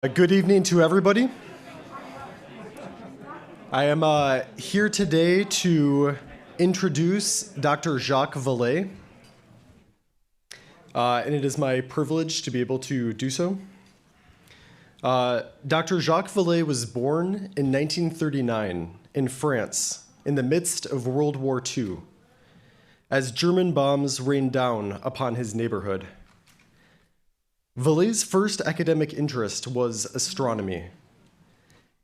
Good evening to everybody. I am here today to introduce Dr. Jacques Vallée, and it is my privilege to be able to do so. Dr. Jacques Vallée was born in 1939 in France in the midst of World War II, as German bombs rained down upon his neighborhood. Vallée's first academic interest was astronomy.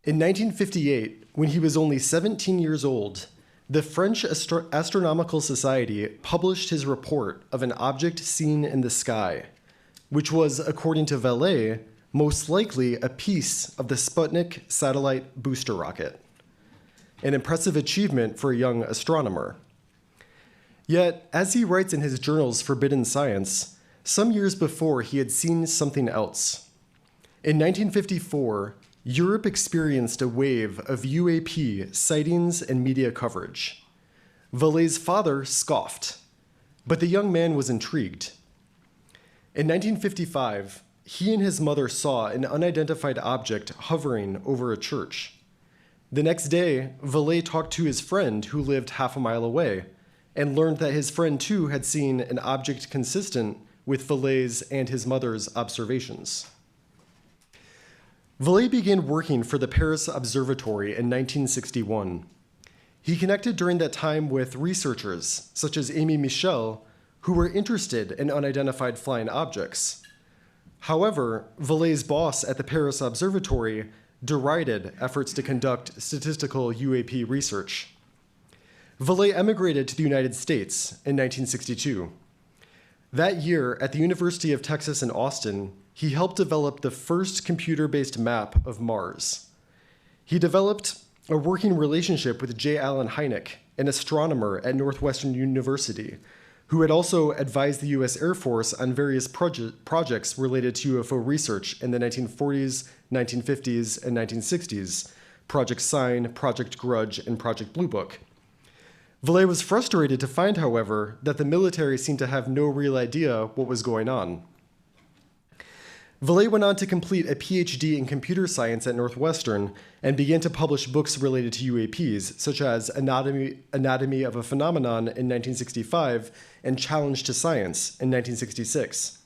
In 1958, when he was only 17 years old, the French Astronomical Society published his report of an object seen in the sky, which was, according to Vallée, most likely a piece of the Sputnik satellite booster rocket, an impressive achievement for a young astronomer. Yet, as he writes in his journals Forbidden Science, some years before, he had seen something else. In 1954, Europe experienced a wave of UAP sightings and media coverage. Vallée's father scoffed, but the young man was intrigued. In 1955, he and his mother saw an unidentified object hovering over a church. The next day, Vallée talked to his friend who lived half a mile away and learned that his friend too had seen an object consistent with Vallée's and his mother's observations. Vallée began working for the Paris Observatory in 1961. He connected during that time with researchers such as Amy Michel, who were interested in unidentified flying objects. However, Vallée's boss at the Paris Observatory derided efforts to conduct statistical UAP research. Vallée emigrated to the United States in 1962. That year, at the University of Texas in Austin, he helped develop the first computer-based map of Mars. He developed a working relationship with J. Allen Hynek, an astronomer at Northwestern University, who had also advised the U.S. Air Force on various projects related to UFO research in the 1940s, 1950s, and 1960s, Project Sign, Project Grudge, and Project Blue Book. Vallée was frustrated to find, however, that the military seemed to have no real idea what was going on. Vallée went on to complete a PhD in computer science at Northwestern and began to publish books related to UAPs, such as Anatomy of a Phenomenon in 1965 and Challenge to Science in 1966.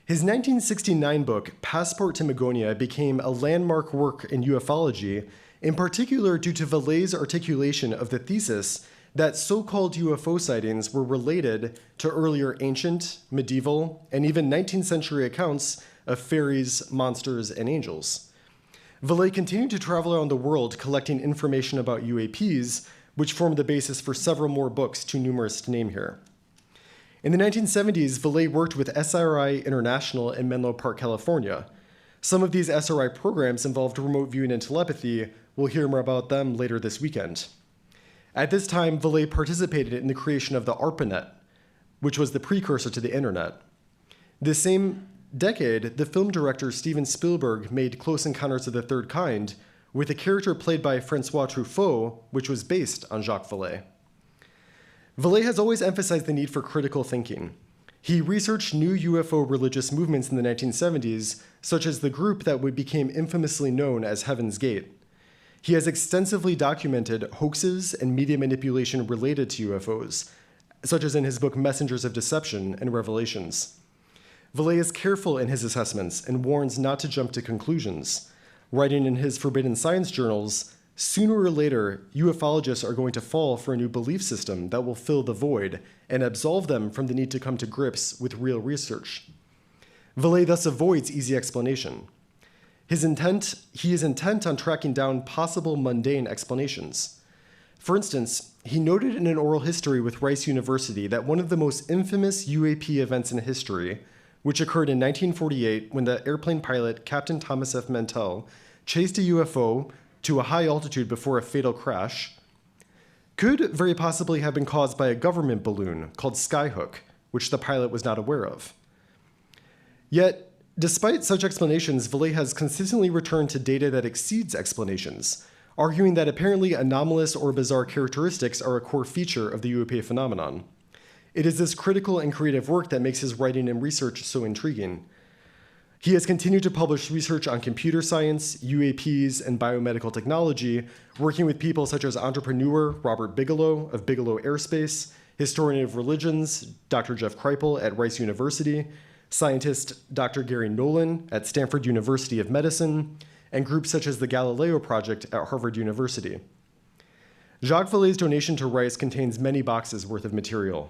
His 1969 book, Passport to Magonia, became a landmark work in ufology, in particular due to Vallée's articulation of the thesis that so-called UFO sightings were related to earlier ancient, medieval, and even 19th century accounts of fairies, monsters, and angels. Vallée continued to travel around the world collecting information about UAPs, which formed the basis for several more books too numerous to name here. In the 1970s, Vallée worked with SRI International in Menlo Park, California. Some of these SRI programs involved remote viewing and telepathy. We'll hear more about them later this weekend. At this time, Vallée participated in the creation of the ARPANET, which was the precursor to the internet. This same decade, the film director Steven Spielberg made Close Encounters of the Third Kind with a character played by Francois Truffaut, which was based on Jacques Vallée. Vallée has always emphasized the need for critical thinking. He researched new UFO religious movements in the 1970s, such as the group that became infamously known as Heaven's Gate. He has extensively documented hoaxes and media manipulation related to UFOs, such as in his book Messengers of Deception and Revelations. Vallée is careful in his assessments and warns not to jump to conclusions. Writing in his Forbidden Science journals, sooner or later, ufologists are going to fall for a new belief system that will fill the void and absolve them from the need to come to grips with real research. Vallée thus avoids easy explanation. He is intent on tracking down possible mundane explanations. For instance, he noted in an oral history with Rice University that one of the most infamous UAP events in history, which occurred in 1948 when the airplane pilot Captain Thomas F. Mantell chased a UFO to a high altitude before a fatal crash, could very possibly have been caused by a government balloon called Skyhook, which the pilot was not aware of. Yet, despite such explanations, Vallée has consistently returned to data that exceeds explanations, arguing that apparently anomalous or bizarre characteristics are a core feature of the UAP phenomenon. It is this critical and creative work that makes his writing and research so intriguing. He has continued to publish research on computer science, UAPs, and biomedical technology, working with people such as entrepreneur Robert Bigelow of Bigelow Aerospace, historian of religions Dr. Jeff Kripal at Rice University, scientist Dr. Gary Nolan at Stanford University of Medicine, and groups such as the Galileo Project at Harvard University. Jacques Vallée's donation to Rice contains many boxes worth of material.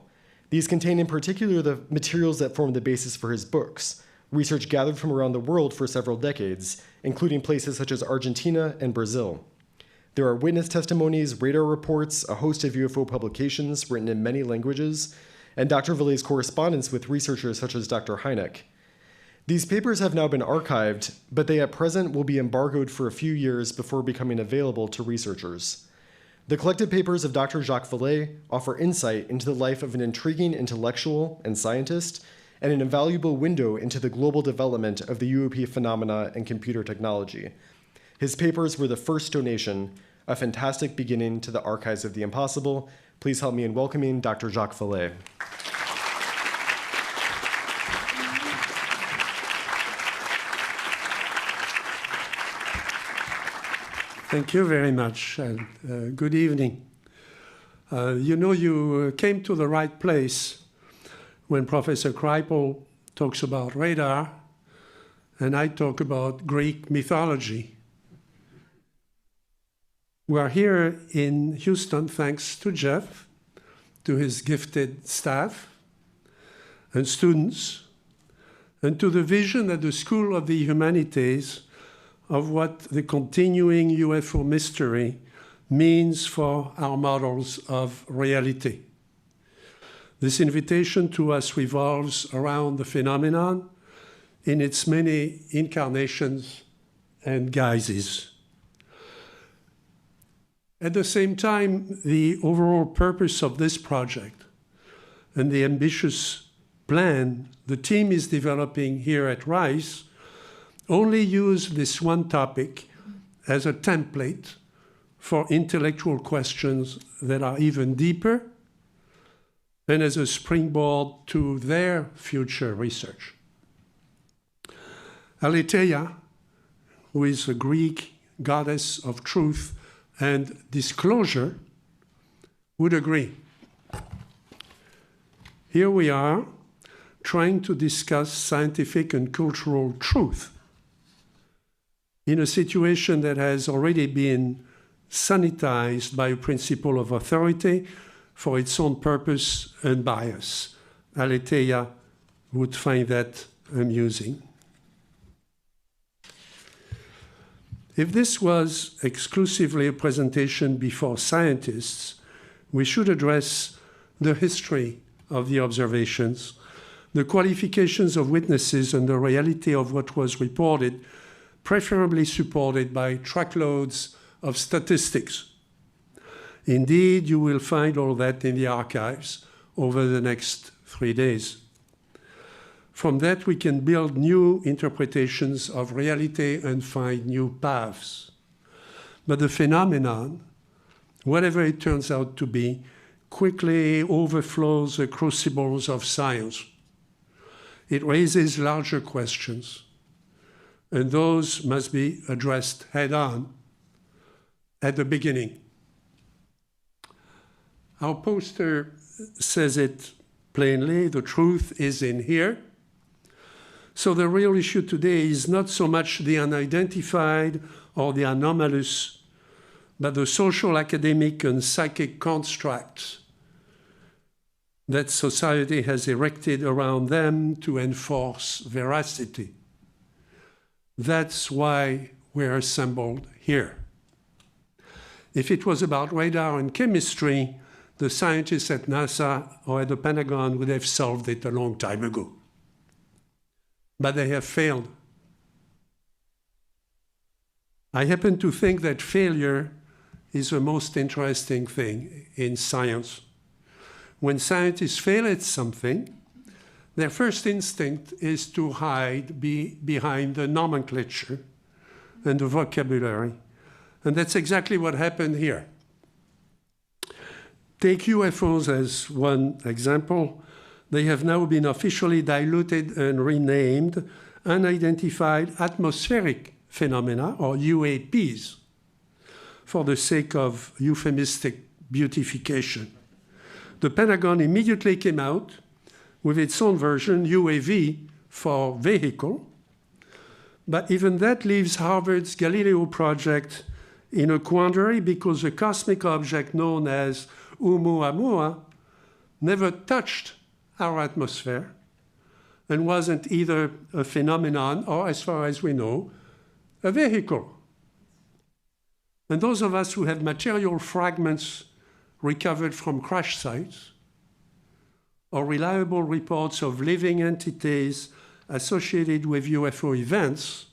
These contain in particular the materials that form the basis for his books, research gathered from around the world for several decades, including places such as Argentina and Brazil. There are witness testimonies, radar reports, a host of UFO publications written in many languages, and Dr. Vallée's correspondence with researchers such as Dr. Hynek. These papers have now been archived, but they at present will be embargoed for a few years before becoming available to researchers. The collected papers of Dr. Jacques Vallée offer insight into the life of an intriguing intellectual and scientist, and an invaluable window into the global development of the UAP phenomena and computer technology. His papers were the first donation, a fantastic beginning to the archives of the impossible. Please help me in welcoming Dr. Jacques Vallée. Thank you very much, and good evening. You came to the right place when Professor Kripal talks about radar, and I talk about Greek mythology. We're here in Houston thanks to Jeff, to his gifted staff and students, and to the vision at the School of the Humanities of what the continuing UFO mystery means for our models of reality. This invitation to us revolves around the phenomenon in its many incarnations and guises. At the same time, the overall purpose of this project and the ambitious plan the team is developing here at Rice only use this one topic as a template for intellectual questions that are even deeper and as a springboard to their future research. Aletheia, who is a Greek goddess of truth and disclosure, would agree. Here we are, trying to discuss scientific and cultural truth in a situation that has already been sanitized by a principle of authority for its own purpose and bias. Aletheia would find that amusing. If this was exclusively a presentation before scientists, we should address the history of the observations, the qualifications of witnesses, and the reality of what was reported, preferably supported by truckloads of statistics. Indeed, you will find all that in the archives over the next 3 days. From that, we can build new interpretations of reality and find new paths. But the phenomenon, whatever it turns out to be, quickly overflows the crucibles of science. It raises larger questions, and those must be addressed head-on at the beginning. Our poster says it plainly, the truth is in here. So the real issue today is not so much the unidentified or the anomalous, but the social, academic, and psychic constructs that society has erected around them to enforce veracity. That's why we're assembled here. If it was about radar and chemistry, the scientists at NASA or at the Pentagon would have solved it a long time ago. But they have failed. I happen to think that failure is the most interesting thing in science. When scientists fail at something, their first instinct is to hide behind the nomenclature and the vocabulary. And that's exactly what happened here. Take UFOs as one example. They have now been officially diluted and renamed unidentified atmospheric phenomena, or UAPs, for the sake of euphemistic beautification. The Pentagon immediately came out with its own version, UAV, for vehicle. But even that leaves Harvard's Galileo project in a quandary because a cosmic object known as Oumuamua never touched our atmosphere and wasn't either a phenomenon or, as far as we know, a vehicle. And those of us who have material fragments recovered from crash sites or reliable reports of living entities associated with UFO events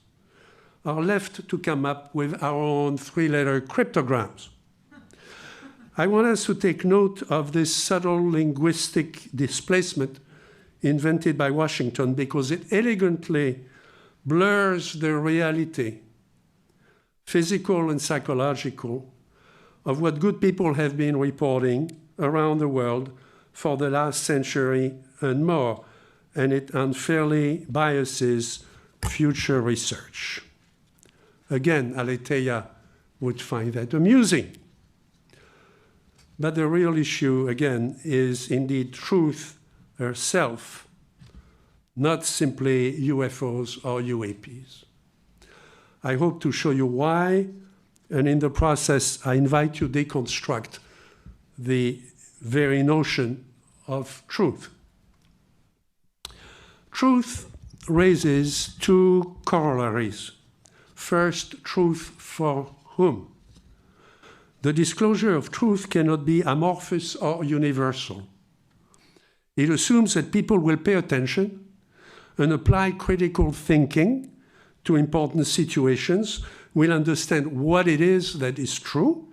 are left to come up with our own three-letter cryptograms. I want us to take note of this subtle linguistic displacement invented by Washington because it elegantly blurs the reality, physical and psychological, of what good people have been reporting around the world for the last century and more, and it unfairly biases future research. Again, Aletheia would find that amusing. But the real issue, again, is indeed truth herself, not simply UFOs or UAPs. I hope to show you why, and in the process, I invite you to deconstruct the very notion of truth. Truth raises two corollaries. First, truth for whom? The disclosure of truth cannot be amorphous or universal. It assumes that people will pay attention and apply critical thinking to important situations, will understand what it is that is true,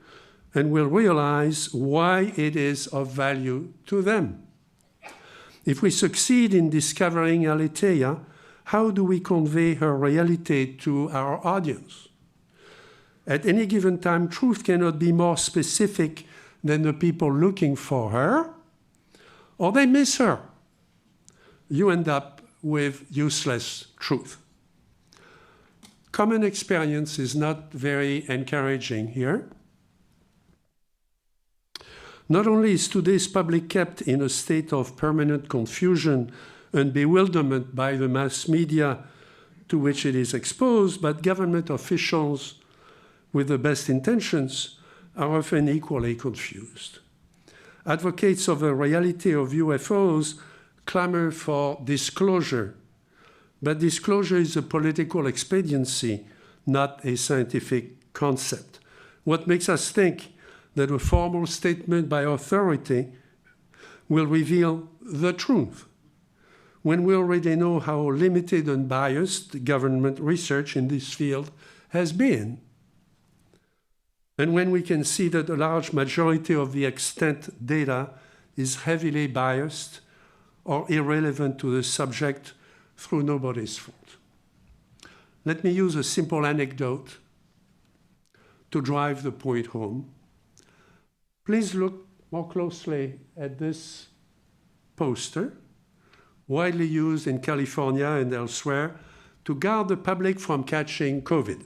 and will realize why it is of value to them. If we succeed in discovering Aletheia, how do we convey her reality to our audience? At any given time, truth cannot be more specific than the people looking for her, or they miss her. You end up with useless truth. Common experience is not very encouraging here. Not only is today's public kept in a state of permanent confusion and bewilderment by the mass media to which it is exposed, but government officials with the best intentions are often equally confused. Advocates of the reality of UFOs clamor for disclosure, but disclosure is a political expediency, not a scientific concept. What makes us think that a formal statement by authority will reveal the truth, when we already know how limited and biased government research in this field has been, and when we can see that a large majority of the extant data is heavily biased or irrelevant to the subject through nobody's fault. Let me use a simple anecdote to drive the point home. Please look more closely at this poster, widely used in California and elsewhere to guard the public from catching COVID.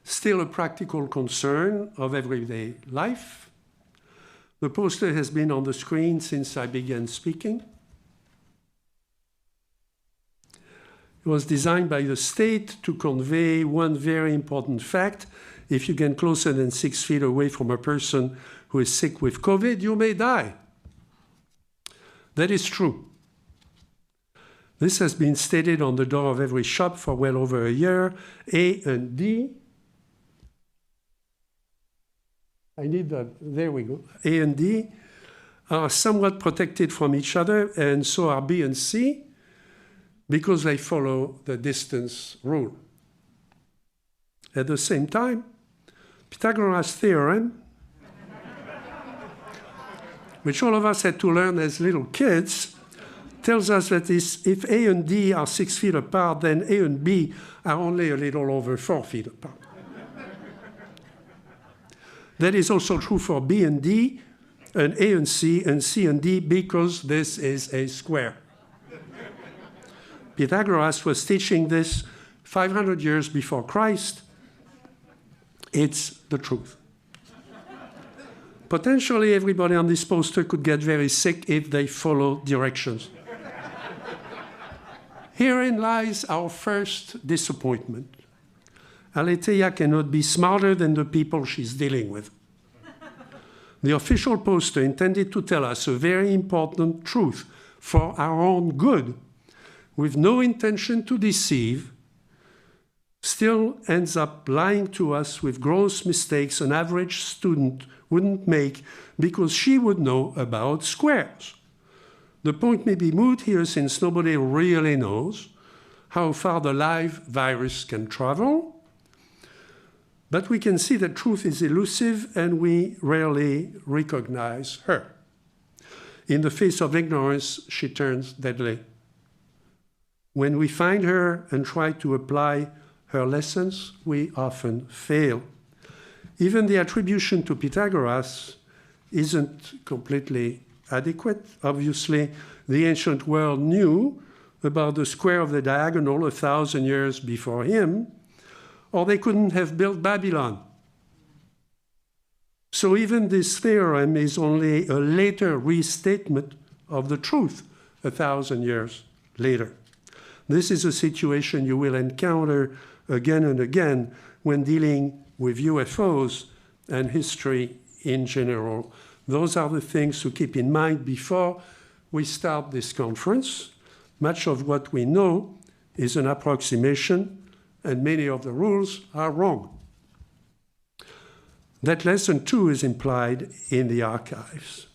Still a practical concern of everyday life. The poster has been on the screen since I began speaking. It was designed by the state to convey one very important fact. If you get closer than 6 feet away from a person who is sick with COVID, you may die. That is true. This has been stated on the door of every shop for well over a year. A and D. There we go. A and D are somewhat protected from each other, and so are B and C, because they follow the distance rule. At the same time, Pythagoras' theorem, which all of us had to learn as little kids, tells us that if A and D are 6 feet apart, then A and B are only a little over 4 feet apart. That is also true for B and D, and A and C and D, because this is a square. Pythagoras was teaching this 500 years before Christ. It's the truth. Potentially, everybody on this poster could get very sick if they follow directions. Herein lies our first disappointment. Aletheia cannot be smarter than the people she's dealing with. The official poster intended to tell us a very important truth for our own good, with no intention to deceive, still ends up lying to us with gross mistakes an average student wouldn't make because she would know about squares. The point may be moot here since nobody really knows how far the live virus can travel, but we can see that truth is elusive and we rarely recognize her. In the face of ignorance, she turns deadly. When we find her and try to apply her lessons, we often fail. Even the attribution to Pythagoras isn't completely adequate. Obviously, the ancient world knew about the square of the diagonal 1,000 years before him, or they couldn't have built Babylon. So even this theorem is only a later restatement of the truth 1,000 years later. This is a situation you will encounter again and again when dealing with UFOs and history in general. Those are the things to keep in mind before we start this conference. Much of what we know is an approximation, and many of the rules are wrong. That lesson, too, is implied in the archives.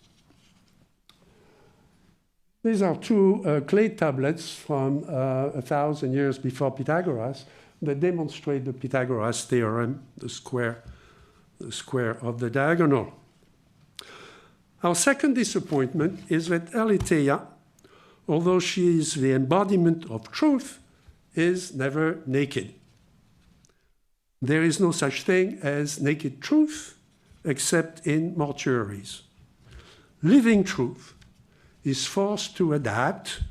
These are two clay tablets from 1,000 years before Pythagoras that demonstrate the Pythagoras theorem, the square of the diagonal. Our second disappointment is that Aletheia, although she is the embodiment of truth, is never naked. There is no such thing as naked truth except in mortuaries. Living truth is forced to adapt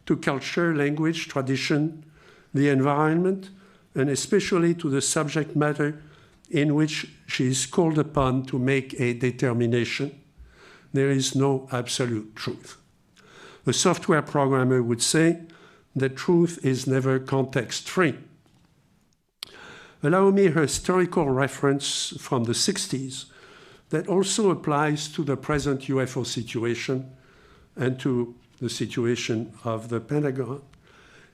to culture, language, tradition, the environment, and especially to the subject matter in which she is called upon to make a determination. There is no absolute truth. A software programmer would say that truth is never context-free. Allow me a historical reference from the 60s that also applies to the present UFO situation and to the situation of the Pentagon.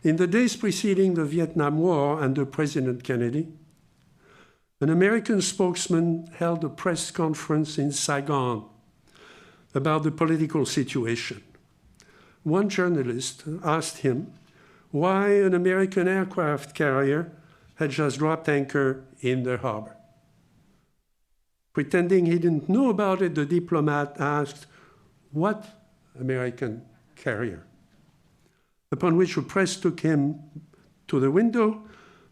In the days preceding the Vietnam War under President Kennedy, an American spokesman held a press conference in Saigon about the political situation. One journalist asked him why an American aircraft carrier had just dropped anchor in the harbor. Pretending he didn't know about it, the diplomat asked, "What American carrier?" Upon which the press took him to the window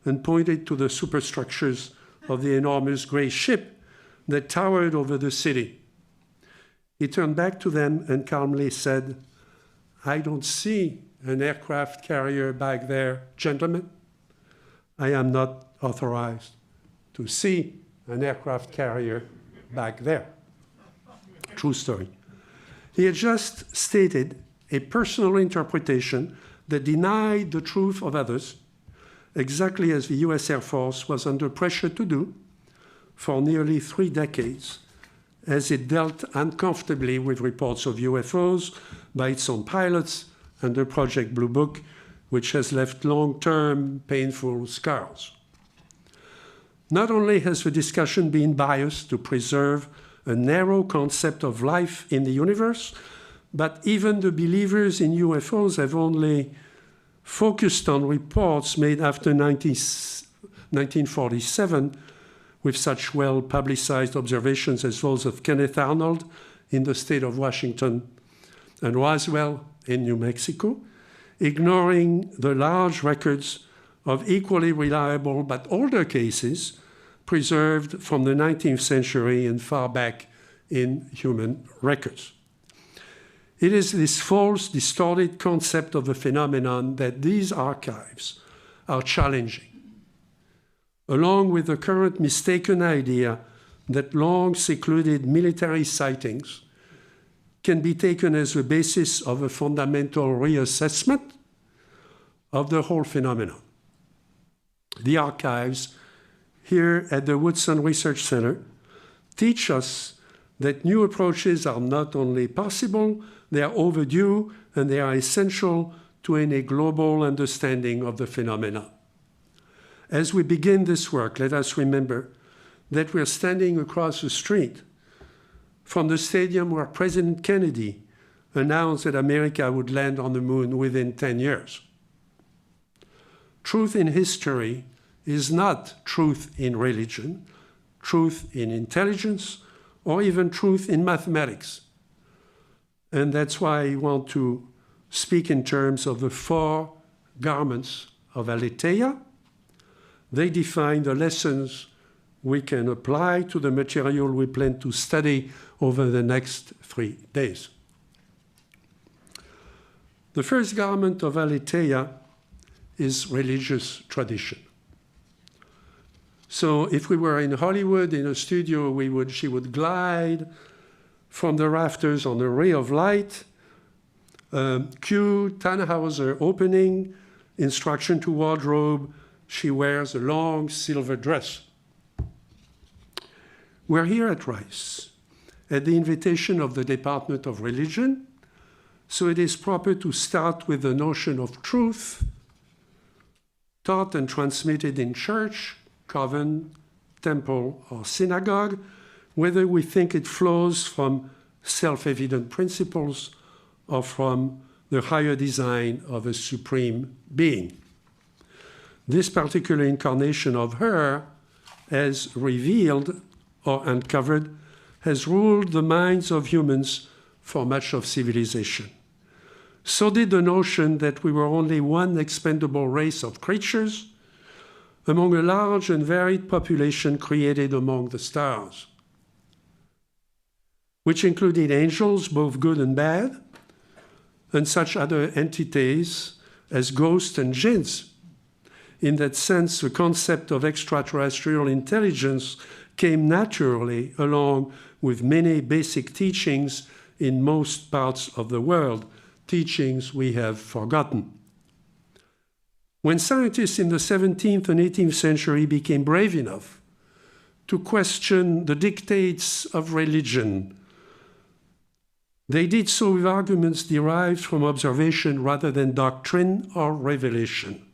and pointed to the superstructures of the enormous gray ship that towered over the city. He turned back to them and calmly said, "I don't see an aircraft carrier back there, gentlemen. I am not authorized to see an aircraft carrier back there." True story. He had just stated a personal interpretation that denied the truth of others, exactly as the US Air Force was under pressure to do for nearly 3 decades, as it dealt uncomfortably with reports of UFOs by its own pilots under Project Blue Book, which has left long-term painful scars. Not only has the discussion been biased to preserve a narrow concept of life in the universe, but even the believers in UFOs have only focused on reports made after 1947 with such well-publicized observations as those of Kenneth Arnold in the state of Washington and Roswell in New Mexico, ignoring the large records of equally reliable but older cases preserved from the 19th century and far back in human records. It is this false, distorted concept of a phenomenon that these archives are challenging, along with the current mistaken idea that long secluded military sightings can be taken as the basis of a fundamental reassessment of the whole phenomenon. The archives here at the Woodson Research Center teach us that new approaches are not only possible, they are overdue, and they are essential to any global understanding of the phenomena. As we begin this work, let us remember that we're standing across the street from the stadium where President Kennedy announced that America would land on the moon within 10 years. Truth in history is not truth in religion, truth in intelligence, or even truth in mathematics. And that's why I want to speak in terms of the 4 garments of Aletheia. They define the lessons we can apply to the material we plan to study over the next 3 days. The first garment of Aletheia is religious tradition. So if we were in Hollywood in a studio, she would glide from the rafters on a ray of light, cue Tannhauser opening, instruction to wardrobe, she wears a long silver dress. We're here at Rice at the invitation of the Department of Religion, so it is proper to start with the notion of truth, taught and transmitted in church, coven, temple, or synagogue, whether we think it flows from self-evident principles or from the higher design of a supreme being. This particular incarnation of her, as revealed or uncovered, has ruled the minds of humans for much of civilization. So did the notion that we were only one expendable race of creatures among a large and varied population created among the stars, which included angels, both good and bad, and such other entities as ghosts and jinns. In that sense, the concept of extraterrestrial intelligence came naturally along with many basic teachings in most parts of the world, teachings we have forgotten. When scientists in the 17th and 18th century became brave enough to question the dictates of religion, they did so with arguments derived from observation rather than doctrine or revelation.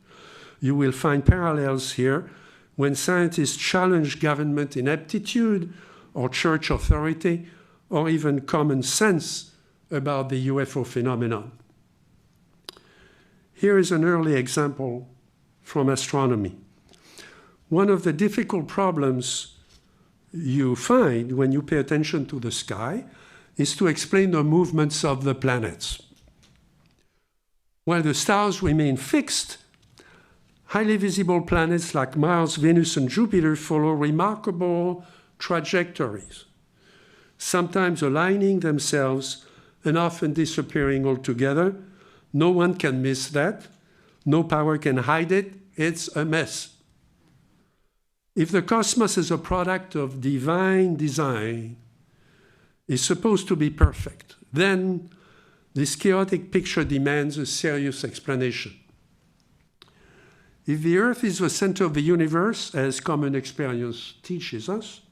You will find parallels here when scientists challenge government ineptitude or church authority or even common sense about the UFO phenomenon. Here is an early example from astronomy. One of the difficult problems you find when you pay attention to the sky is to explain the movements of the planets. While the stars remain fixed, highly visible planets like Mars, Venus, and Jupiter follow remarkable trajectories, sometimes aligning themselves and often disappearing altogether. No one can miss that. No power can hide it. It's a mess. If the cosmos is a product of divine design, is supposed to be perfect, then this chaotic picture demands a serious explanation. If the Earth is the center of the universe, as common experience teaches us,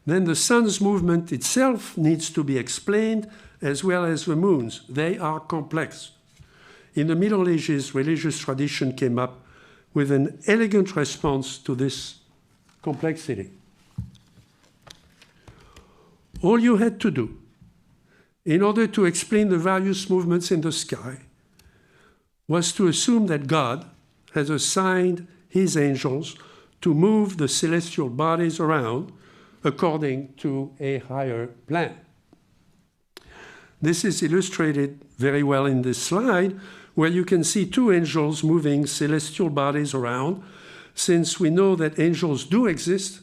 then the sun's movement itself needs to be explained, as well as the moon's. They are complex. In the Middle Ages, religious tradition came up with an elegant response to this complexity. All you had to do, in order to explain the various movements in the sky, was to assume that God has assigned his angels to move the celestial bodies around according to a higher plan. This is illustrated very well in this slide, where you can see 2 angels moving celestial bodies around. Since we know that angels do exist,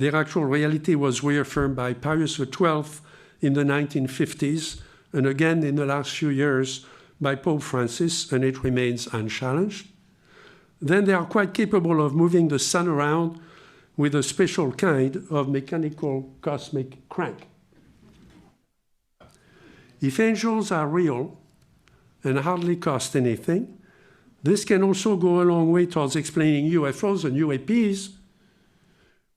their actual reality was reaffirmed by Pius XII in the 1950s, and again in the last few years by Pope Francis, and it remains unchallenged. Then they are quite capable of moving the sun around with a special kind of mechanical cosmic crank. If angels are real and hardly cost anything, this can also go a long way towards explaining UFOs and UAPs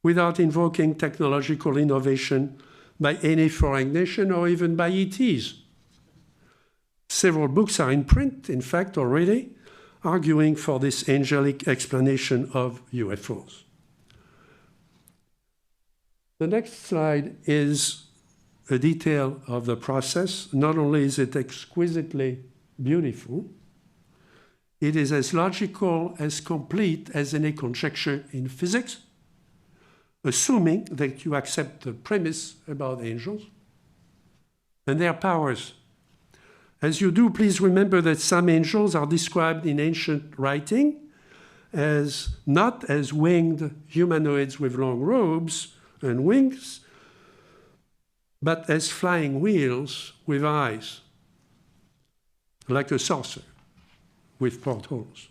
without invoking technological innovation by any foreign nation or even by ETs. Several books are in print, in fact, already, arguing for this angelic explanation of UFOs. The next slide is a detail of the process. Not only is it exquisitely beautiful, it is as logical, as complete as any conjecture in physics, assuming that you accept the premise about angels and their powers. As you do, please remember that some angels are described in ancient writing as not as winged humanoids with long robes and wings, but as flying wheels with eyes, like a saucer with portholes.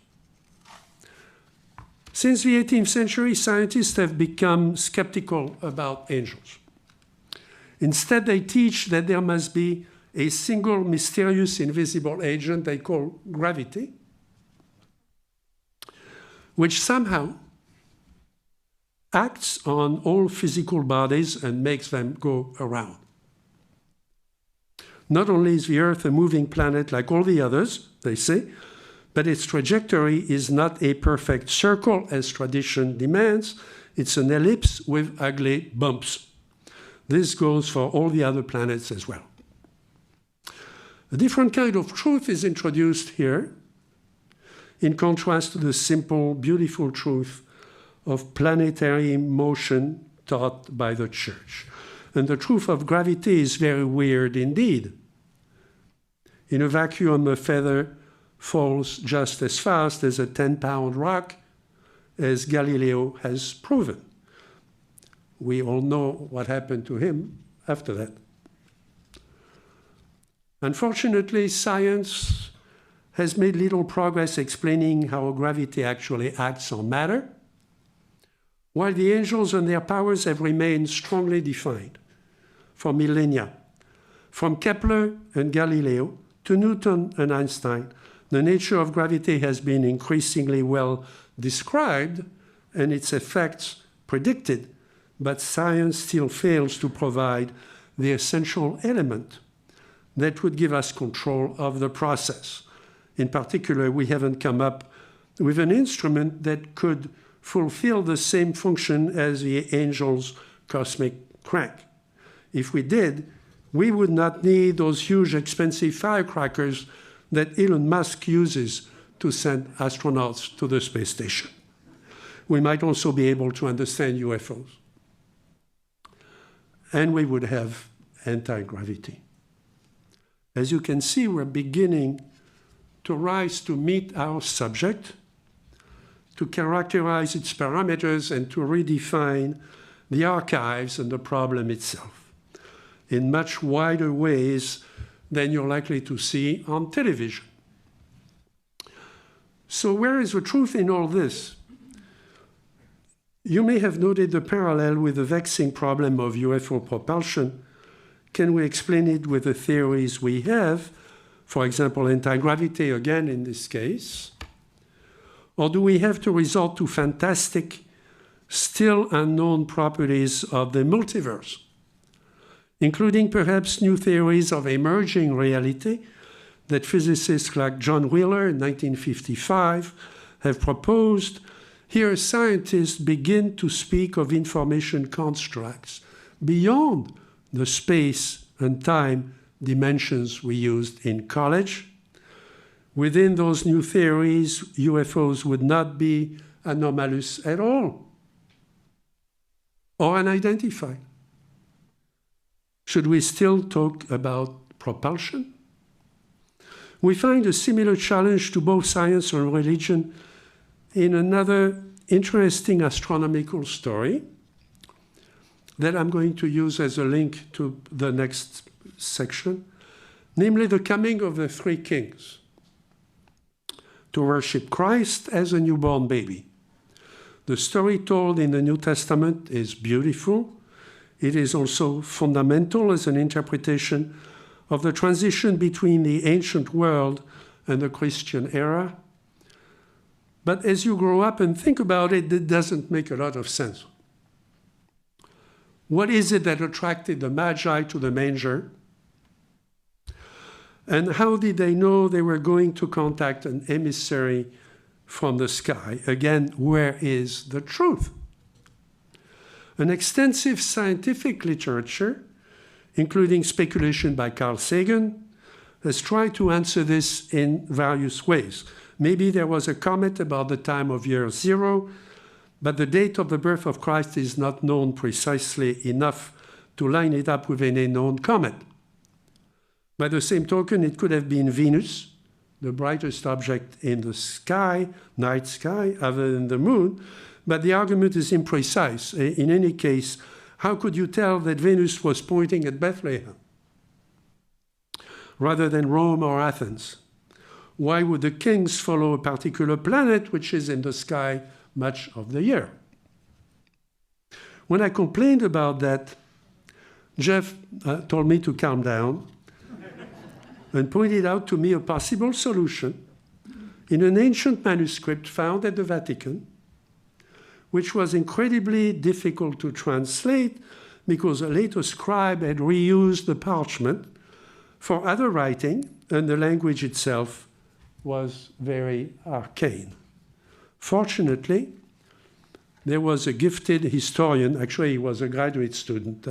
Since the 18th century, scientists have become skeptical about angels. Instead, they teach that there must be a single mysterious invisible agent they call gravity, which somehow acts on all physical bodies and makes them go around. Not only is the Earth a moving planet like all the others, they say, but its trajectory is not a perfect circle as tradition demands. It's an ellipse with ugly bumps. This goes for all the other planets as well. A different kind of truth is introduced here, in contrast to the simple, beautiful truth of planetary motion taught by the Church. And the truth of gravity is very weird indeed. In a vacuum, a feather falls just as fast as a 10-pound rock, as Galileo has proven. We all know what happened to him after that. Unfortunately, science has made little progress explaining how gravity actually acts on matter, while the angels and their powers have remained strongly defined for millennia. From Kepler and Galileo to Newton and Einstein, the nature of gravity has been increasingly well described and its effects predicted, but science still fails to provide the essential element that would give us control of the process. In particular, we haven't come up with an instrument that could fulfill the same function as the angel's cosmic crank. If we did, we would not need those huge, expensive firecrackers that Elon Musk uses to send astronauts to the space station. We might also be able to understand UFOs. And we would have anti-gravity. As you can see, we're beginning to rise to meet our subject, to characterize its parameters, and to redefine the archives and the problem itself in much wider ways than you're likely to see on television. So where is the truth in all this? You may have noted the parallel with the vexing problem of UFO propulsion. Can we explain it with the theories we have? For example, anti-gravity again in this case. Or do we have to resort to fantastic, still unknown properties of the multiverse, including perhaps new theories of emerging reality that physicists like John Wheeler in 1955 have proposed? Here, scientists begin to speak of information constructs beyond the space and time dimensions we used in college. Within those new theories, UFOs would not be anomalous at all or unidentified. Should we still talk about propulsion? We find a similar challenge to both science and religion in another interesting astronomical story. that I'm going to use as a link to the next section, namely the coming of the three kings to worship Christ as a newborn baby. The story told in the New Testament is beautiful. It is also fundamental as an interpretation of the transition between the ancient world and the Christian era. But as you grow up and think about it, it doesn't make a lot of sense. What is it that attracted the Magi to the manger? And how did they know they were going to contact an emissary from the sky? Again, where is the truth? An extensive scientific literature, including speculation by Carl Sagan, has tried to answer this in various ways. Maybe there was a comet about the time of year 0, but the date of the birth of Christ is not known precisely enough to line it up with any known comet. By the same token, it could have been Venus, the brightest object in the sky, night sky, other than the moon, but the argument is imprecise. In any case, how could you tell that Venus was pointing at Bethlehem rather than Rome or Athens? Why would the kings follow a particular planet which is in the sky much of the year? When I complained about that, Jeff told me to calm down and pointed out to me a possible solution in an ancient manuscript found at the Vatican, which was incredibly difficult to translate because a later scribe had reused the parchment for other writing, and the language itself was very arcane. Fortunately, there was a gifted historian, actually he was a graduate student,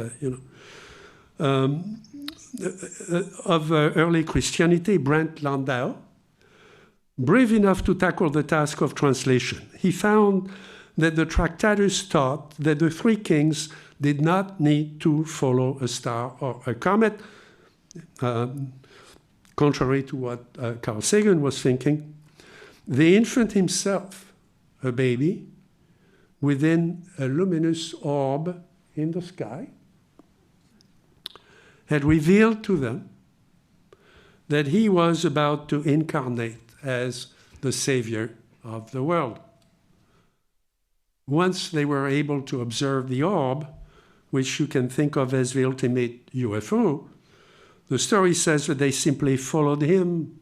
of early Christianity, Brent Landau, brave enough to tackle the task of translation. He found that the Tractatus taught that the three kings did not need to follow a star or a comet, contrary to what Carl Sagan was thinking. The infant himself, a baby, within a luminous orb in the sky, had revealed to them that he was about to incarnate as the savior of the world. Once they were able to observe the orb, which you can think of as the ultimate UFO, the story says that they simply followed him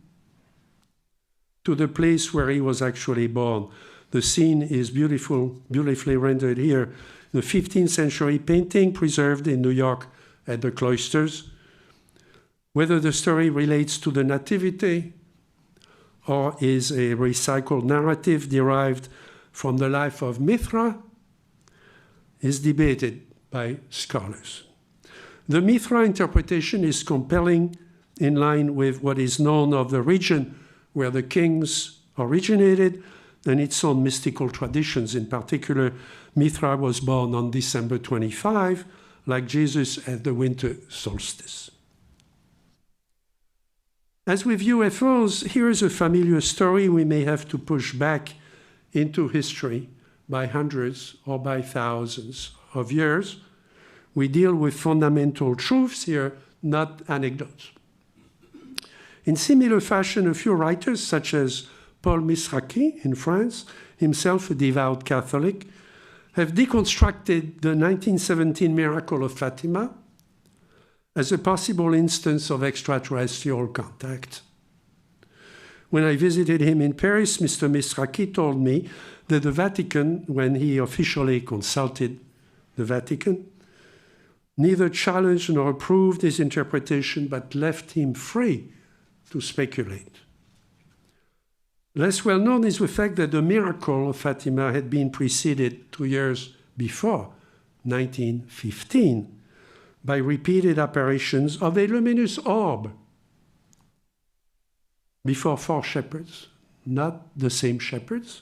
to the place where he was actually born. The scene is beautifully rendered here. The 15th century painting preserved in New York at the cloisters. Whether the story relates to the Nativity or is a recycled narrative derived from the life of Mithra is debated by scholars. The Mithra interpretation is compelling, in line with what is known of the region where the kings originated and its own mystical traditions. In particular, Mithra was born on December 25, like Jesus at the winter solstice. As with UFOs, here is a familiar story we may have to push back into history by hundreds or by thousands of years. We deal with fundamental truths here, not anecdotes. In similar fashion, a few writers, such as Paul Misraki in France, himself a devout Catholic, have deconstructed the 1917 miracle of Fatima as a possible instance of extraterrestrial contact. When I visited him in Paris, Mr. Misraki told me that the Vatican, when he officially consulted the Vatican, neither challenged nor approved his interpretation, but left him free to speculate. Less well known is the fact that the miracle of Fatima had been preceded 2 years before, 1915, by repeated apparitions of a luminous orb before 4 shepherds, not the same shepherds,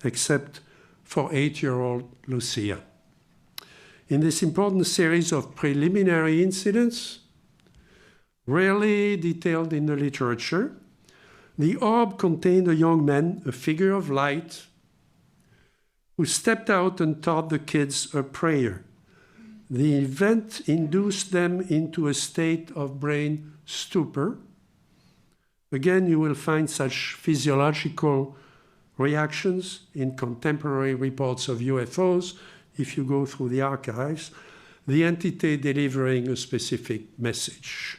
except for 8-year-old Lucia. In this important series of preliminary incidents, rarely detailed in the literature, the orb contained a young man, a figure of light, who stepped out and taught the kids a prayer. The event induced them into a state of brain stupor. Again, you will find such physiological reactions in contemporary reports of UFOs if you go through the archives, the entity delivering a specific message.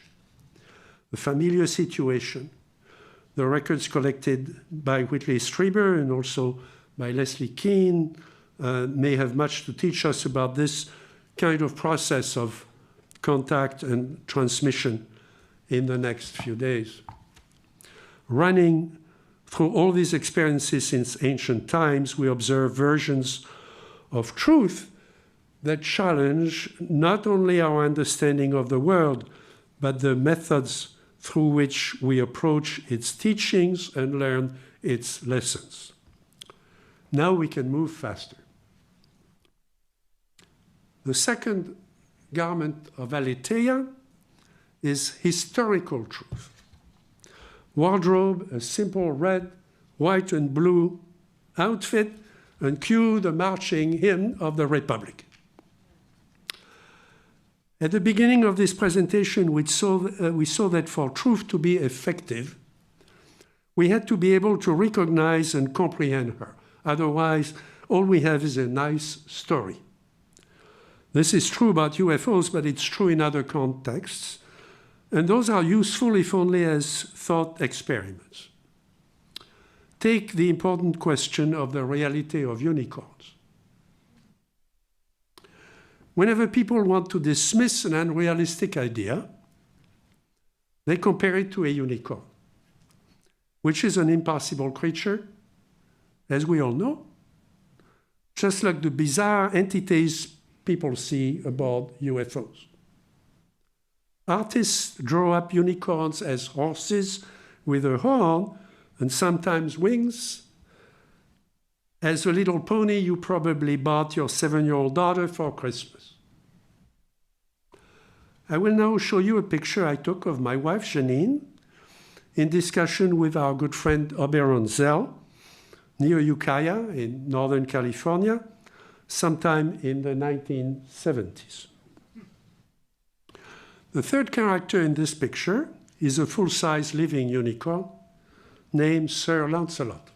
The familiar situation, the records collected by Whitley Strieber and also by Leslie Kean may have much to teach us about this kind of process of contact and transmission in the next few days. Running through all these experiences since ancient times, we observe versions of truth that challenge not only our understanding of the world, but the methods through which we approach its teachings and learn its lessons. Now we can move faster. The second garment of aletheia is historical truth. Wardrobe, a simple red, white, and blue outfit, and cue the marching hymn of the Republic. At the beginning of this presentation, we saw that for truth to be effective, we had to be able to recognize and comprehend her. Otherwise, all we have is a nice story. This is true about UFOs, but it's true in other contexts. And those are useful if only as thought experiments. Take the important question of the reality of unicorns. Whenever people want to dismiss an unrealistic idea, they compare it to a unicorn, which is an impossible creature, as we all know, just like the bizarre entities people see aboard UFOs. Artists draw up unicorns as horses with a horn and sometimes wings. As a little pony you probably bought your 7-year-old daughter for Christmas. I will now show you a picture I took of my wife, Janine, in discussion with our good friend Oberon Zell, near Ukiah in Northern California, sometime in the 1970s. The third character in this picture is a full-size living unicorn named Sir Lancelot.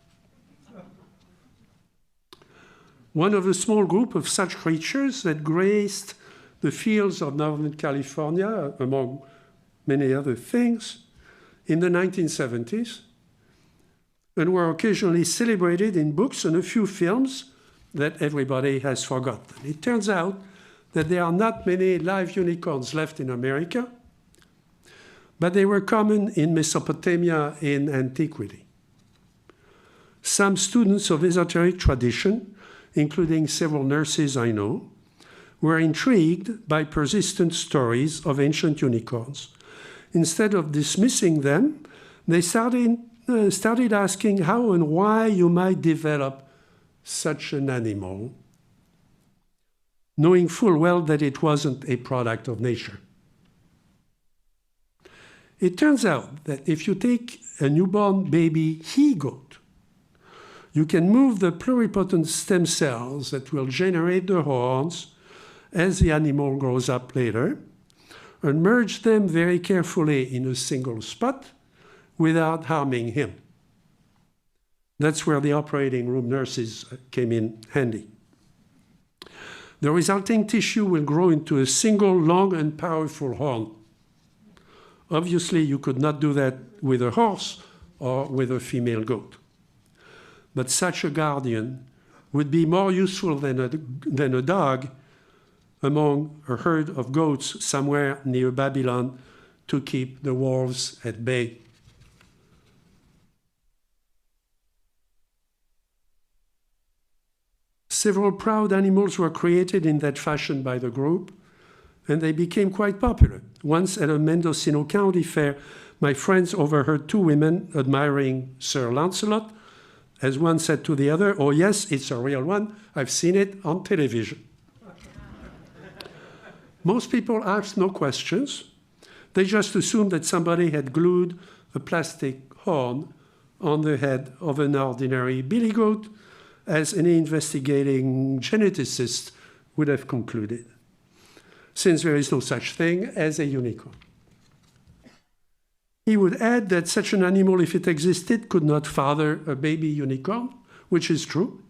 One of a small group of such creatures that graced the fields of Northern California, among many other things, in the 1970s, and were occasionally celebrated in books and a few films that everybody has forgotten. It turns out that there are not many live unicorns left in America, but they were common in Mesopotamia in antiquity. Some students of esoteric tradition, including several nurses I know, were intrigued by persistent stories of ancient unicorns. Instead of dismissing them, they started asking how and why you might develop such an animal, knowing full well that it wasn't a product of nature. It turns out that if you take a newborn baby he-goat, you can move the pluripotent stem cells that will generate the horns as the animal grows up later, and merge them very carefully in a single spot without harming him. That's where the operating room nurses came in handy. The resulting tissue will grow into a single long and powerful horn. Obviously, you could not do that with a horse or with a female goat. But such a guardian would be more useful than a dog among a herd of goats somewhere near Babylon to keep the wolves at bay. Several proud animals were created in that fashion by the group, and they became quite popular. Once at a Mendocino County fair, my friends overheard two women admiring Sir Lancelot, as one said to the other, "Oh yes, it's a real one. I've seen it on television." Most people asked no questions. They just assumed that somebody had glued a plastic horn on the head of an ordinary billy goat, as any investigating geneticist would have concluded. since there is no such thing as a unicorn. He would add that such an animal, if it existed, could not father a baby unicorn, which is true,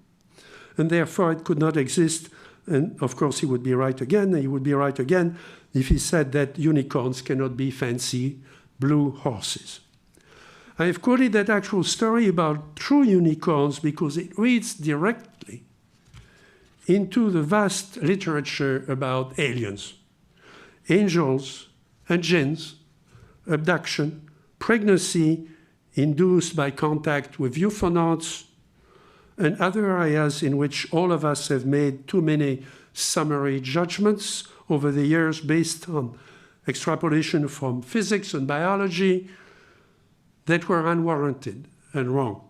and therefore it could not exist. And of course, he would be right again. And he would be right again if he said that unicorns cannot be fancy blue horses. I have quoted that actual story about true unicorns because it reads directly into the vast literature about aliens, angels and jinns, abduction, pregnancy induced by contact with ufonauts, and other areas in which all of us have made too many summary judgments over the years based on extrapolation from physics and biology that were unwarranted and wrong.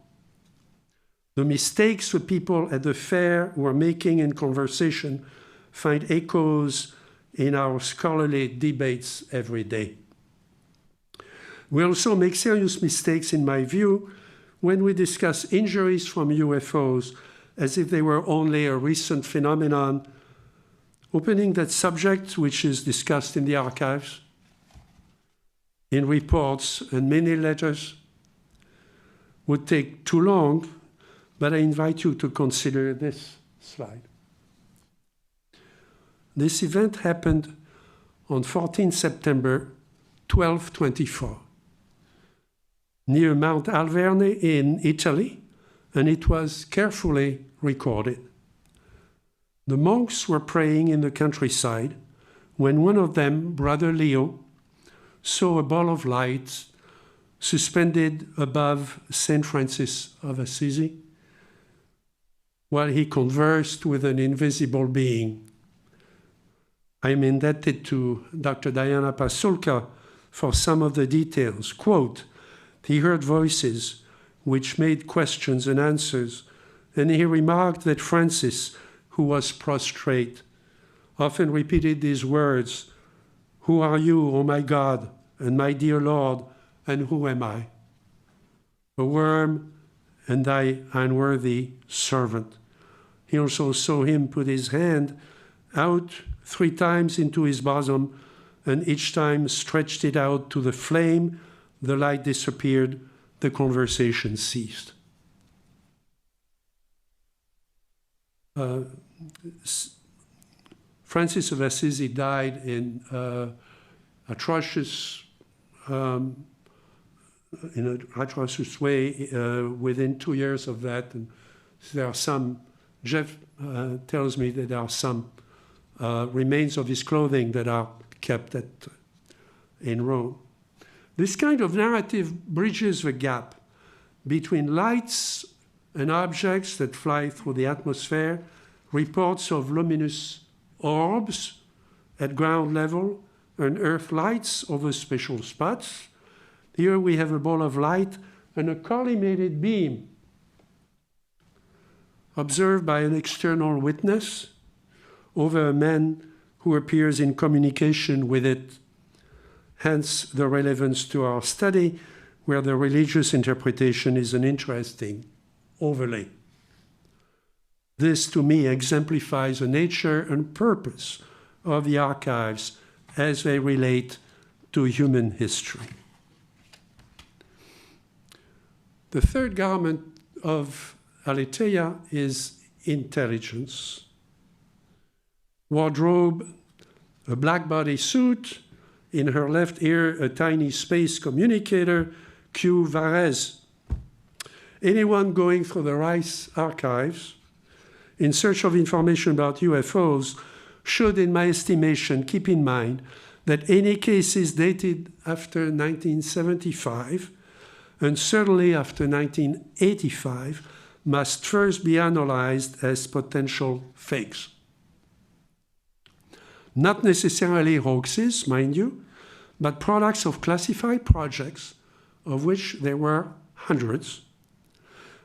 The mistakes the people at the fair were making in conversation find echoes in our scholarly debates every day. We also make serious mistakes, in my view, when we discuss injuries from UFOs as if they were only a recent phenomenon. Opening that subject, which is discussed in the archives, in reports and many letters, would take too long, but I invite you to consider this slide. This event happened on 14 September 1224. Near Mount Alverne in Italy, and it was carefully recorded. The monks were praying in the countryside when one of them, Brother Leo, saw a ball of light suspended above St. Francis of Assisi while he conversed with an invisible being. I am indebted to Dr. Diana Pasulka for some of the details. Quote, he heard voices which made questions and answers, and he remarked that Francis, who was prostrate, often repeated these words, "Who are you, O my God, and my dear Lord, and who am I? A worm and thy unworthy servant." He also saw him put his hand out 3 times into his bosom, and each time stretched it out to the flame. The light disappeared, the conversation ceased. Francis of Assisi died in atrocious way within 2 years of that. And there are some, Jeff tells me that there are some remains of his clothing that are kept in Rome. This kind of narrative bridges the gap between lights and objects that fly through the atmosphere, reports of luminous orbs at ground level, and Earth lights over special spots. Here we have a ball of light and a collimated beam observed by an external witness over a man who appears in communication with it. Hence the relevance to our study, where the religious interpretation is an interesting overlay. This, to me, exemplifies the nature and purpose of the archives as they relate to human history. The third garment of Aletheia is intelligence. Wardrobe, a black body suit, in her left ear a tiny space communicator, Q Varese. Anyone going through the Rice archives in search of information about UFOs should, in my estimation, keep in mind that any cases dated after 1975, and certainly after 1985, must first be analyzed as potential fakes. Not necessarily hoaxes, mind you, but products of classified projects, of which there were hundreds,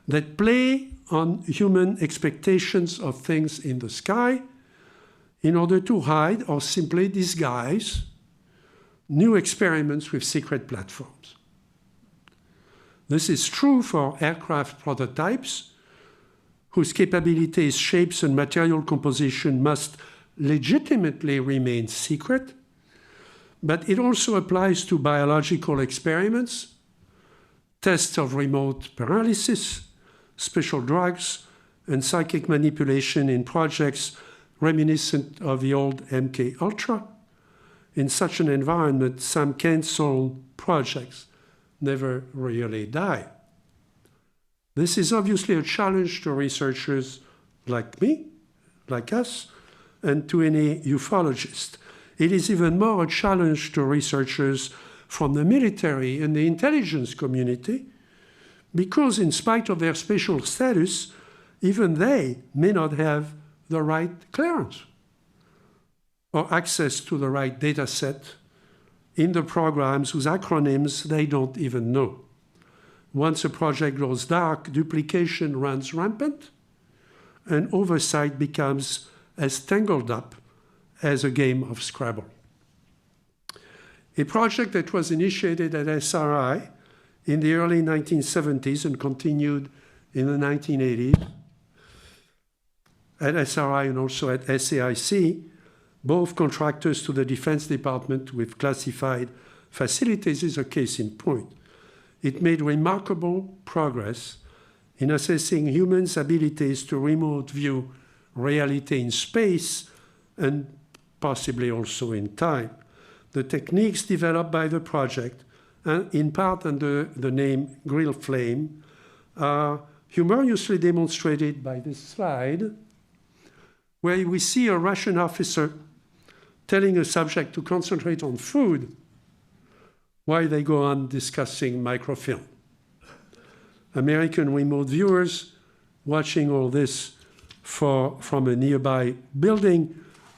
that play on human expectations of things in the sky in order to hide or simply disguise new experiments with secret platforms. This is true for aircraft prototypes, whose capabilities, shapes, and material composition must legitimately remain secret, but it also applies to biological experiments, tests of remote paralysis, special drugs, and psychic manipulation in projects reminiscent of the old MK Ultra. In such an environment, some canceled projects never really die. This is obviously a challenge to researchers like me, like us, and to any ufologist. It is even more a challenge to researchers from the military and the intelligence community, because in spite of their special status, even they may not have the right clearance or access to the right data set in the programs whose acronyms they don't even know. Once a project goes dark, duplication runs rampant, and oversight becomes as tangled up as a game of Scrabble. A project that was initiated at SRI in the early 1970s and continued in the 1980s, at SRI and also at SAIC, both contractors to the Defense Department with classified facilities, is a case in point. It made remarkable progress in assessing humans' abilities to remote view reality in space and possibly also in time. The techniques developed by the project, and in part under the name Grill Flame, are humorously demonstrated by this slide, where we see a Russian officer telling a subject to concentrate on food while they go on discussing microfilm. American remote viewers watching all this from a nearby building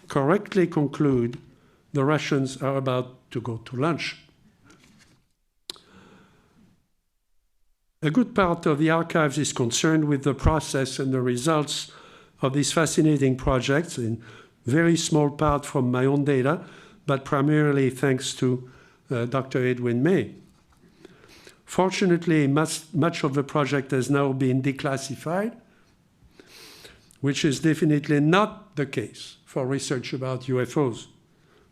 correctly conclude the Russians are about to go to lunch. A good part of the archives is concerned with the process and the results of these fascinating projects, in very small part from my own data, but primarily thanks to Dr. Edwin May. Fortunately, much of the project has now been declassified, which is definitely not the case for research about UFOs,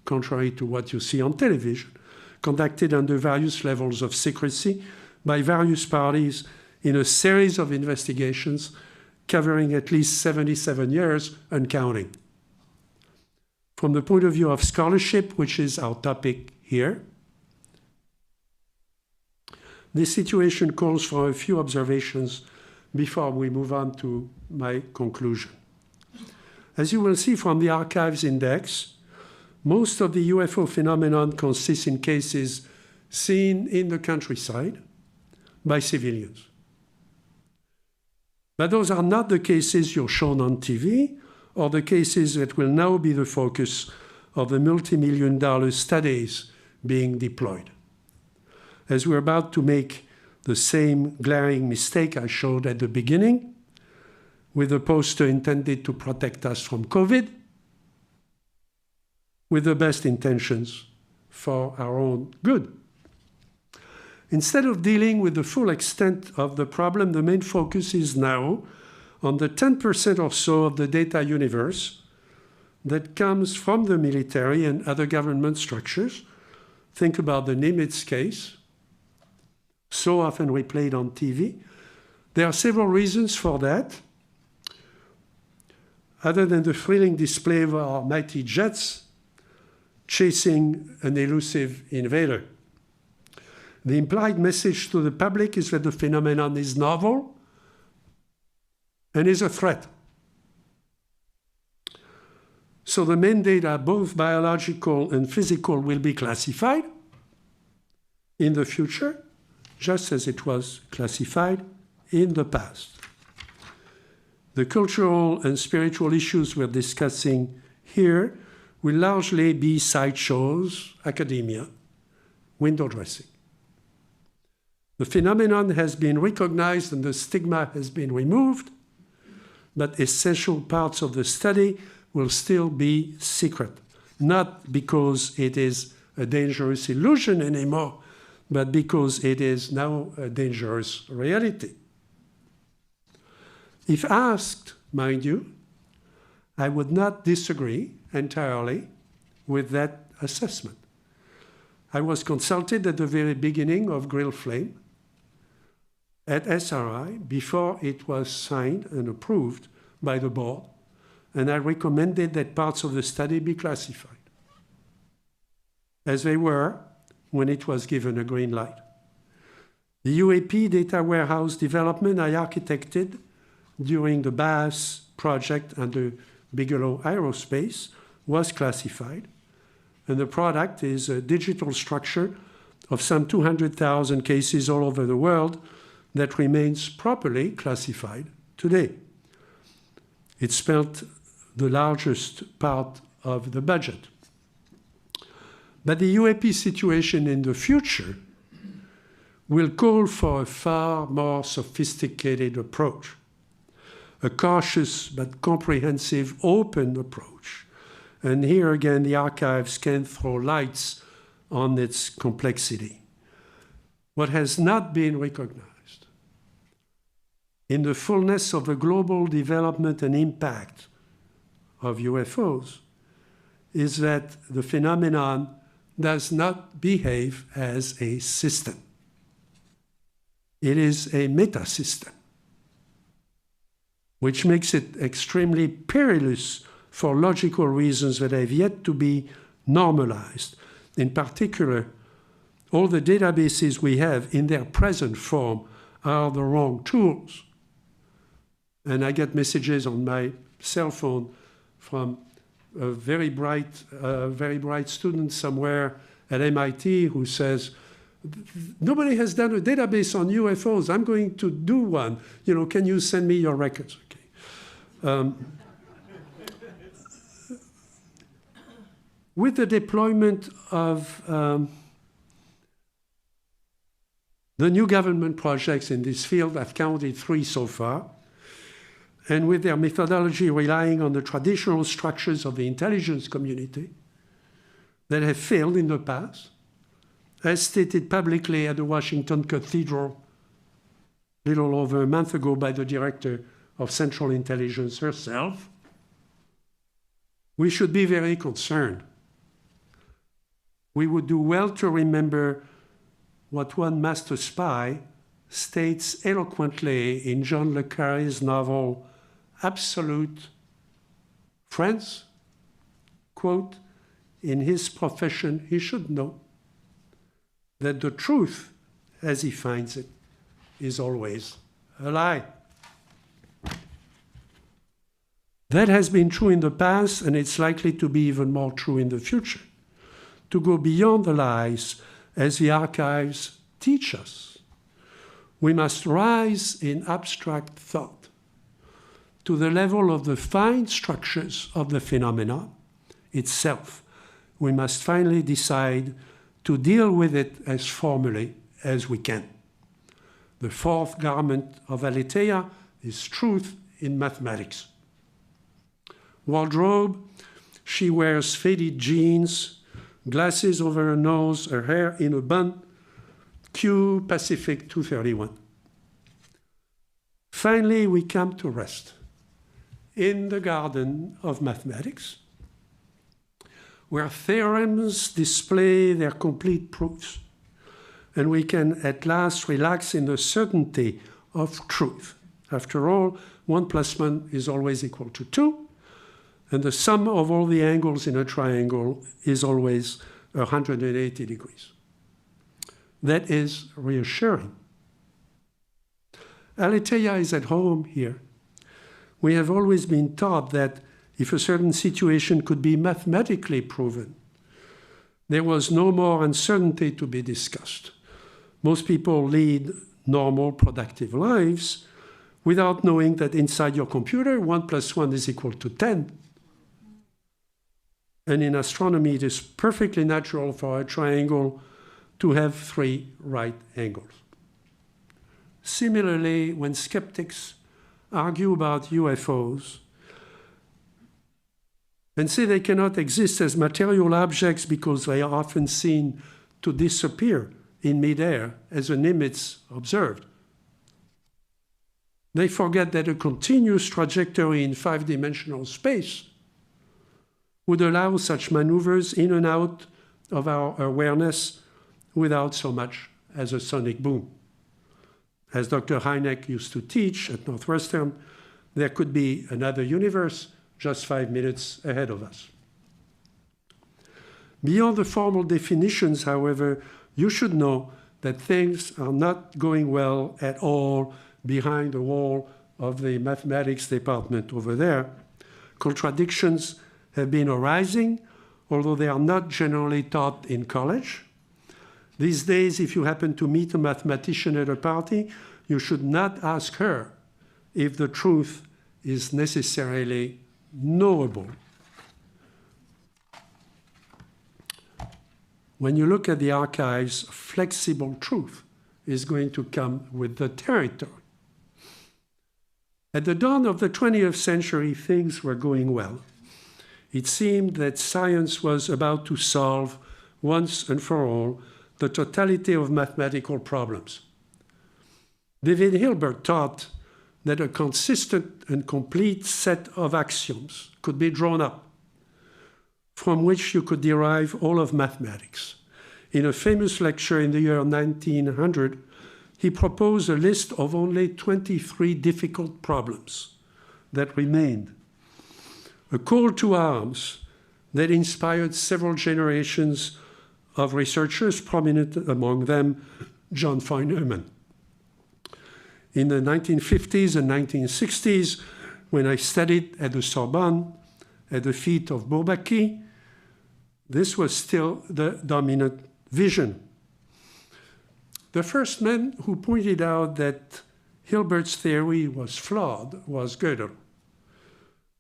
contrary to what you see on television, conducted under various levels of secrecy by various parties in a series of investigations covering at least 77 years and counting. From the point of view of scholarship, which is our topic here, this situation calls for a few observations before we move on to my conclusion. As you will see from the archives index, most of the UFO phenomenon consists in cases seen in the countryside by civilians. But those are not the cases you're shown on TV, or the cases that will now be the focus of the multi-million-dollar studies being deployed. As we're about to make the same glaring mistake I showed at the beginning, with a poster intended to protect us from COVID, with the best intentions for our own good. Instead of dealing with the full extent of the problem, the main focus is now on the 10% or so of the data universe that comes from the military and other government structures. Think about the Nimitz case, so often replayed on TV. There are several reasons for that, other than the thrilling display of our mighty jets chasing an elusive invader. The implied message to the public is that the phenomenon is novel and is a threat. So the main data, both biological and physical, will be classified in the future, just as it was classified in the past. The cultural and spiritual issues we're discussing here will largely be sideshows, academia, window dressing. The phenomenon has been recognized and the stigma has been removed, but essential parts of the study will still be secret, not because it is a dangerous illusion anymore, but because it is now a dangerous reality. If asked, mind you, I would not disagree entirely with that assessment. I was consulted at the very beginning of Grill Flame at SRI before it was signed and approved by the board, and I recommended that parts of the study be classified, as they were when it was given a green light. The UAP data warehouse development I architected during the BAS project under Bigelow Aerospace was classified, and the product is a digital structure of some 200,000 cases all over the world that remains properly classified today. It spent the largest part of the budget. But the UAP situation in the future will call for a far more sophisticated approach, a cautious but comprehensive, open approach. And here again, the archives can throw lights on its complexity. What has not been recognized in the fullness of the global development and impact of UFOs is that the phenomenon does not behave as a system. It is a meta-system, which makes it extremely perilous for logical reasons that have yet to be normalized. In particular, all the databases we have in their present form are the wrong tools. And I get messages on my cell phone from a very bright student somewhere at MIT who says, nobody has done a database on UFOs. I'm going to do one. You know, can you send me your records? Okay. With the deployment of the new government projects in this field, I've counted 3 so far, and with their methodology relying on the traditional structures of the intelligence community that have failed in the past, as stated publicly at the Washington Cathedral a little over a month ago by the director of Central Intelligence herself, we should be very concerned. We would do well to remember what one master spy states eloquently in John le Carré's novel Absolute Friends, quote, in his profession he should know that the truth, as he finds it, is always a lie. That has been true in the past, and it's likely to be even more true in the future. To go beyond the lies, as the archives teach us, we must rise in abstract thought to the level of the fine structures of the phenomena itself. We must finally decide to deal with it as formally as we can. The 4th garment of Aletheia is truth in mathematics. Wardrobe, she wears faded jeans, glasses over her nose, her hair in a bun. Q Pacific 231. Finally, we come to rest in the garden of mathematics, where theorems display their complete proofs, and we can at last relax in the certainty of truth. After all, 1 + 1 is always equal to 2, and the sum of all the angles in a triangle is always 180 degrees. That is reassuring. Aletheia is at home here. We have always been taught that if a certain situation could be mathematically proven, there was no more uncertainty to be discussed. Most people lead normal, productive lives without knowing that inside your computer, 1 + 1 is equal to 10. And in astronomy, it is perfectly natural for a triangle to have 3 right angles. Similarly, when skeptics argue about UFOs and say they cannot exist as material objects because they are often seen to disappear in midair as an image observed, they forget that a continuous trajectory in 5-dimensional space would allow such maneuvers in and out of our awareness without so much as a sonic boom. As Dr. Hynek used to teach at Northwestern, there could be another universe just 5 minutes ahead of us. Beyond the formal definitions, however, you should know that things are not going well at all behind the wall of the mathematics department over there. Contradictions have been arising, although they are not generally taught in college. These days, if you happen to meet a mathematician at a party, you should not ask her if the truth is necessarily knowable. When you look at the archives, flexible truth is going to come with the territory. At the dawn of the 20th century, things were going well. It seemed that science was about to solve, once and for all, the totality of mathematical problems. David Hilbert taught that a consistent and complete set of axioms could be drawn up, from which you could derive all of mathematics. In a famous lecture in the year 1900, he proposed a list of only 23 difficult problems that remained. A call to arms that inspired several generations of researchers, prominent among them John Neumann. In the 1950s and 1960s, when I studied at the Sorbonne, at the feet of Bourbaki, this was still the dominant vision. The first man who pointed out that Hilbert's theory was flawed was Gödel.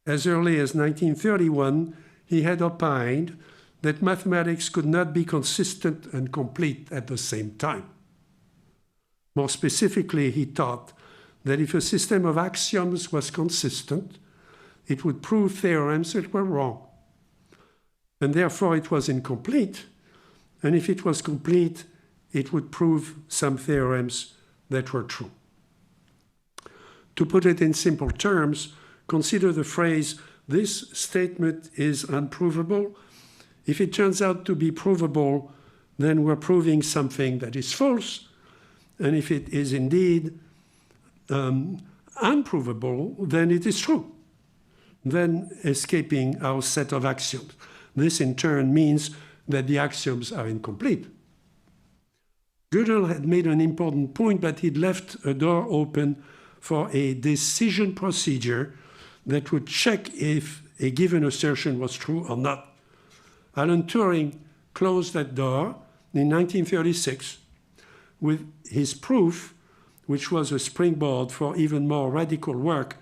As early as 1931, he had opined that mathematics could not be consistent and complete at the same time. More specifically, he taught that if a system of axioms was consistent, it would prove theorems that were wrong, and therefore it was incomplete. And if it was complete, it would prove some theorems that were true. To put it in simple terms, consider the phrase, "This statement is unprovable." If it turns out to be provable, then we're proving something that is false. And if it is indeed unprovable, then it is true, then escaping our set of axioms. This in turn means that the axioms are incomplete. Gödel had made an important point, but he'd left a door open for a decision procedure that would check if a given assertion was true or not. Alan Turing closed that door in 1936 with his proof, which was a springboard for even more radical work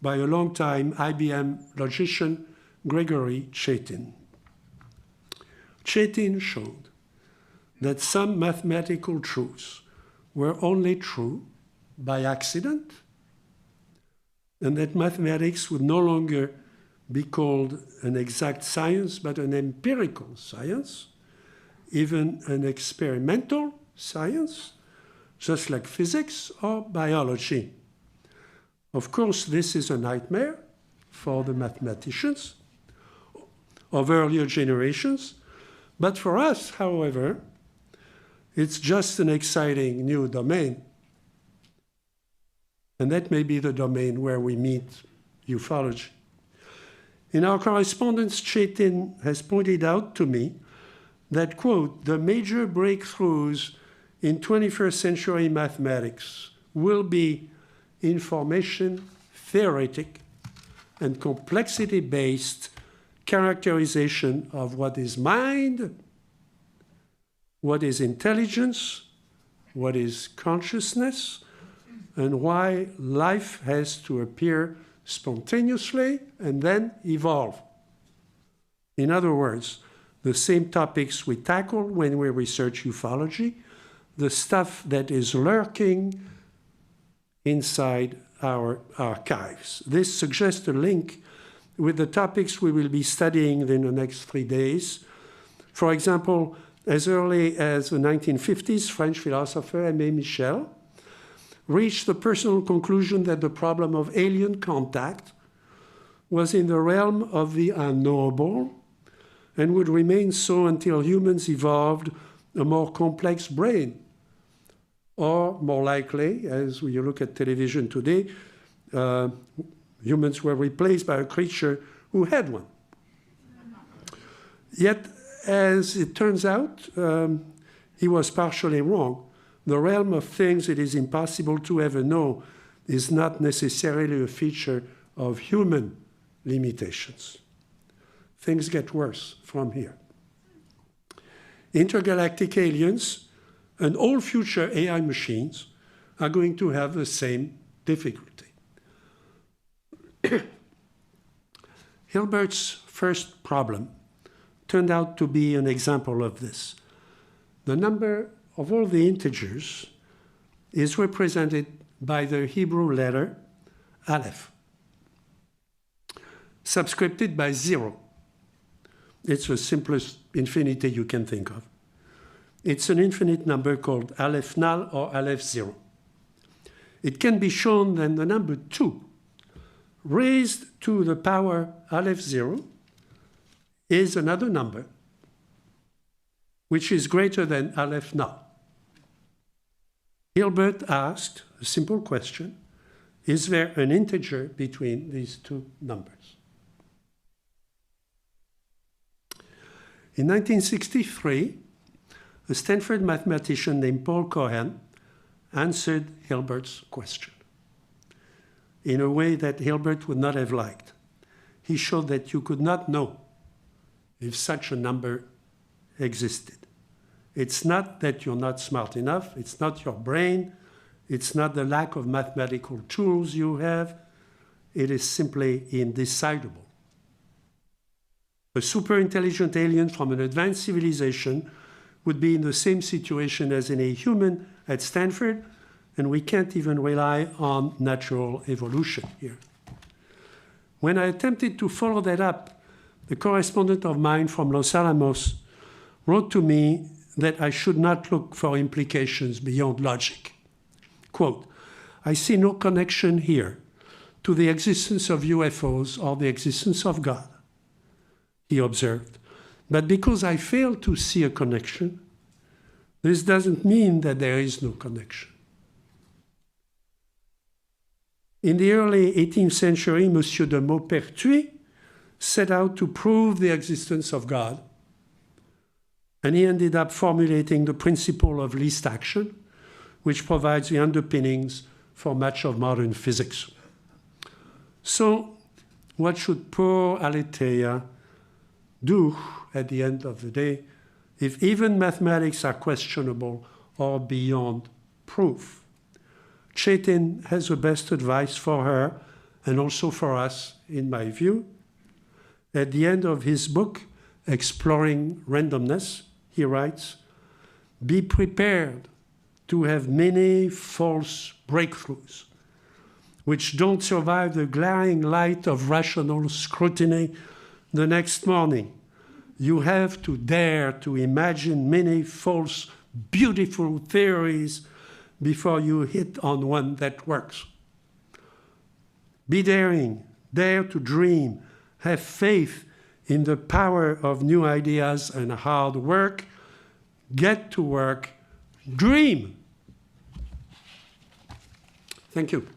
by a longtime IBM logician, Gregory Chaitin. Chaitin showed that some mathematical truths were only true by accident, and that mathematics would no longer be called an exact science, but an empirical science, even an experimental science, just like physics or biology. Of course, this is a nightmare for the mathematicians of earlier generations, but for us, however, it's just an exciting new domain. And that may be the domain where we meet ufology. In our correspondence, Chaitin has pointed out to me that, quote, "the major breakthroughs in 21st century mathematics will be information theoretic and complexity-based characterization of what is mind, what is intelligence, what is consciousness, and why life has to appear spontaneously and then evolve." In other words, the same topics we tackle when we research ufology, the stuff that is lurking inside our archives. This suggests a link with the topics we will be studying in the next 3 days. For example, as early as the 1950s, French philosopher Aimé Michel reached the personal conclusion that the problem of alien contact was in the realm of the unknowable and would remain so until humans evolved a more complex brain. Or more likely, as you look at television today, humans were replaced by a creature who had one. Yet, as it turns out, he was partially wrong. The realm of things it is impossible to ever know is not necessarily a feature of human limitations. Things get worse from here. Intergalactic aliens and all future AI machines are going to have the same difficulty. Hilbert's first problem turned out to be an example of this. The number of all the integers is represented by the Hebrew letter Aleph, subscripted by 0. It's the simplest infinity you can think of. It's an infinite number called Aleph null or Aleph 0. It can be shown that the number 2 raised to the power Aleph 0 is another number which is greater than Aleph null. Hilbert asked a simple question: is there an integer between these two numbers? In 1963, a Stanford mathematician named Paul Cohen answered Hilbert's question in a way that Hilbert would not have liked. He showed that you could not know if such a number existed. It's not that you're not smart enough, it's not your brain, it's not the lack of mathematical tools you have, it is simply indecidable. A super intelligent alien from an advanced civilization would be in the same situation as any human at Stanford, and we can't even rely on natural evolution here. When I attempted to follow that up, the correspondent of mine from Los Alamos wrote to me that I should not look for implications beyond logic. Quote, "I see no connection here to the existence of UFOs or the existence of God," he observed. "But because I fail to see a connection, this doesn't mean that there is no connection." In the early 18th century, Monsieur de Maupertuis set out to prove the existence of God, and he ended up formulating the principle of least action, which provides the underpinnings for much of modern physics. So, what should poor Aletheia do at the end of the day if even mathematics are questionable or beyond proof? Chetin has the best advice for her and also for us, in my view. At the end of his book, Exploring Randomness, he writes, "Be prepared to have many false breakthroughs, which don't survive the glaring light of rational scrutiny the next morning. You have to dare to imagine many false, beautiful theories before you hit on one that works. Be daring, dare to dream, have faith in the power of new ideas and hard work. Get to work, dream." Thank you.